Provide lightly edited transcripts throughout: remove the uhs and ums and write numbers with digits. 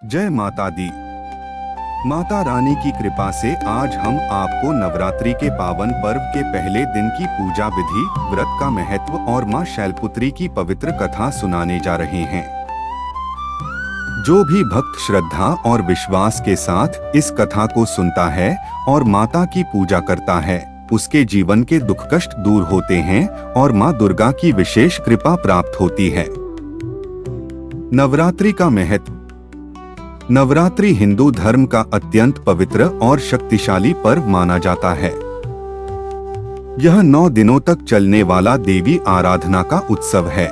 जय माता दी। माता रानी की कृपा से आज हम आपको नवरात्रि के पावन पर्व के पहले दिन की पूजा विधि, व्रत का महत्व और मां शैलपुत्री की पवित्र कथा सुनाने जा रहे हैं। जो भी भक्त श्रद्धा और विश्वास के साथ इस कथा को सुनता है और माता की पूजा करता है, उसके जीवन के दुख कष्ट दूर होते हैं और मां दुर्गा की विशेष कृपा प्राप्त होती है। नवरात्रि का महत्व। नवरात्रि हिंदू धर्म का अत्यंत पवित्र और शक्तिशाली पर्व माना जाता है। यह 9 दिनों तक चलने वाला देवी आराधना का उत्सव है।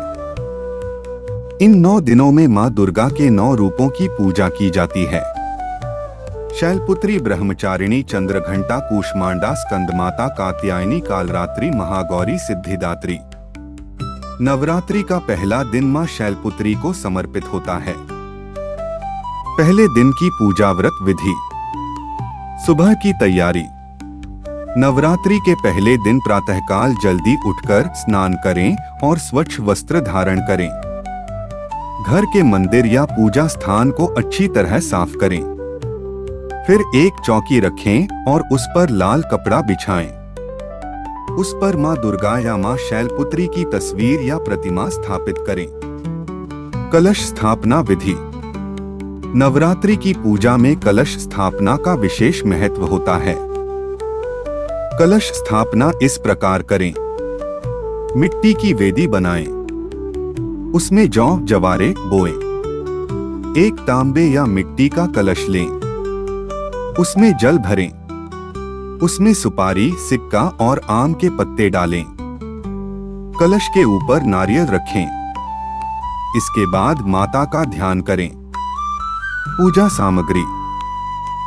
इन 9 दिनों में मां दुर्गा के 9 रूपों की पूजा की जाती है। शैलपुत्री, ब्रह्मचारिणी, चंद्रघंटा, कूष्मांडा, स्कंदमाता, कात्यायनी, कालरात्रि, महागौरी, सिद्धिदात्री। नवरात्रि का पहला दिन मां शैलपुत्री को समर्पित होता है। पहले दिन की पूजा व्रत विधि। सुबह की तैयारी। नवरात्रि के पहले दिन प्रातःकाल जल्दी उठकर स्नान करें और स्वच्छ वस्त्र धारण करें। घर के मंदिर या पूजा स्थान को अच्छी तरह साफ करें। फिर एक चौकी रखें और उस पर लाल कपड़ा बिछाएं। उस पर मां दुर्गा या मां शैलपुत्री की तस्वीर या प्रतिमा स्थापित करें। कलश स्थापना विधि। नवरात्रि की पूजा में कलश स्थापना का विशेष महत्व होता है। कलश स्थापना इस प्रकार करें। मिट्टी की वेदी बनाएं। उसमें जौ जवारे बोएं। एक तांबे या मिट्टी का कलश लें। उसमें जल भरें। उसमें सुपारी, सिक्का और आम के पत्ते डालें। कलश के ऊपर नारियल रखें। इसके बाद माता का ध्यान करें। पूजा सामग्री।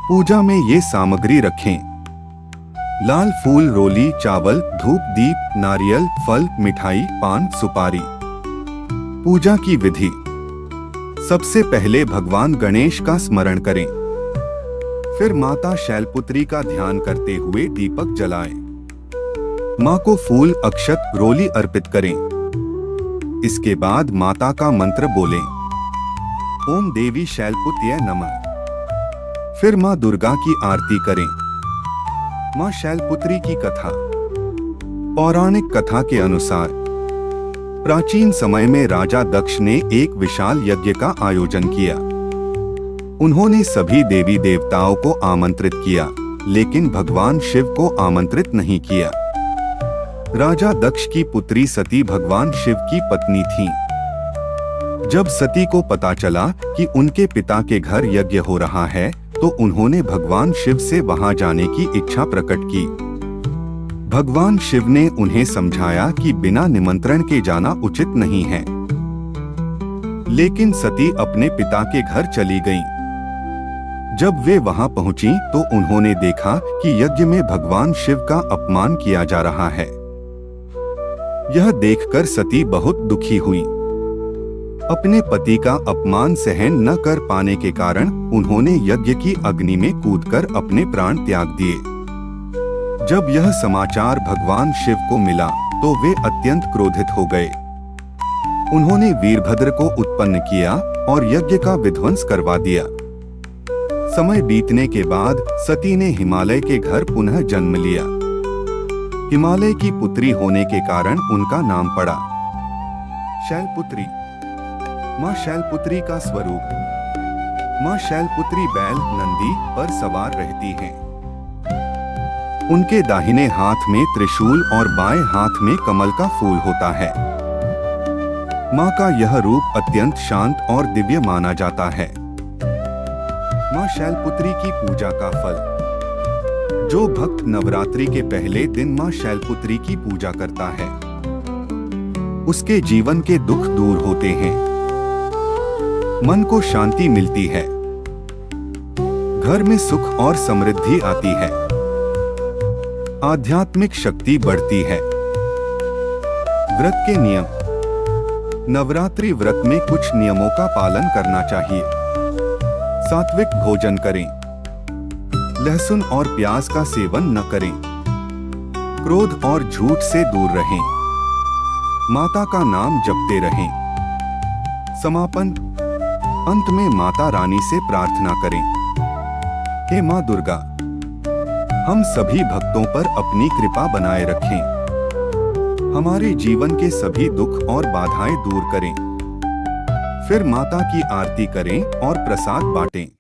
पूजा में ये सामग्री रखें: लाल फूल, रोली, चावल, धूप, दीप, नारियल, फल, मिठाई, पान, सुपारी। पूजा की विधि। सबसे पहले भगवान गणेश का स्मरण करें। फिर माता शैलपुत्री का ध्यान करते हुए दीपक जलाएं। मां को फूल, अक्षत, रोली अर्पित करें। इसके बाद माता का मंत्र बोलें: ओम देवी शैलपुत्र्यै नमः। फिर मां दुर्गा की आरती करें। मां शैलपुत्री की कथा। पौराणिक कथा के अनुसार प्राचीन समय में राजा दक्ष ने एक विशाल यज्ञ का आयोजन किया। उन्होंने सभी देवी देवताओं को आमंत्रित किया, लेकिन भगवान शिव को आमंत्रित नहीं किया। राजा दक्ष की पुत्री सती भगवान शिव की पत्नी थी। जब सती को पता चला कि उनके पिता के घर यज्ञ हो रहा है, तो उन्होंने भगवान शिव से वहां जाने की इच्छा प्रकट की। भगवान शिव ने उन्हें समझाया कि बिना निमंत्रण के जाना उचित नहीं है, लेकिन सती अपने पिता के घर चली गईं। जब वे वहां पहुंची तो उन्होंने देखा कि यज्ञ में भगवान शिव का अपमान किया जा रहा है। यह देखकर सती बहुत दुखी हुई। अपने पति का अपमान सहन न कर पाने के कारण उन्होंने यज्ञ की अग्नि में कूदकर अपने प्राण त्याग दिए। जब यह समाचार भगवान शिव को मिला तो वे अत्यंत क्रोधित हो गए। उन्होंने वीरभद्र को उत्पन्न किया और यज्ञ का विध्वंस करवा दिया। समय बीतने के बाद सती ने हिमालय के घर पुनः जन्म लिया। हिमालय की पुत्री होने के कारण उनका नाम पड़ा शैलपुत्री। मां शैलपुत्री का स्वरूप। मां शैलपुत्री बैल, नंदी पर सवार रहती हैं। उनके दाहिने हाथ में त्रिशूल और बाएं हाथ में कमल का फूल होता है। मां का यह रूप अत्यंत शांत और दिव्य माना जाता है। मां शैलपुत्री की पूजा का फल। जो भक्त नवरात्रि के पहले दिन मां शैलपुत्री की पूजा करता है, उसके जीवन के दुख दूर होते हैं। मन को शांति मिलती है। घर में सुख और समृद्धि आती है। आध्यात्मिक शक्ति बढ़ती है। व्रत के नियम। नवरात्रि व्रत में कुछ नियमों का पालन करना चाहिए। सात्विक भोजन करें। लहसुन और प्याज का सेवन न करें। क्रोध और झूठ से दूर रहें। माता का नाम जपते रहें। समापन। अंत में माता रानी से प्रार्थना करें, हे माँ दुर्गा, हम सभी भक्तों पर अपनी कृपा बनाए रखें, हमारे जीवन के सभी दुख और बाधाएं दूर करें। फिर माता की आरती करें और प्रसाद बांटें।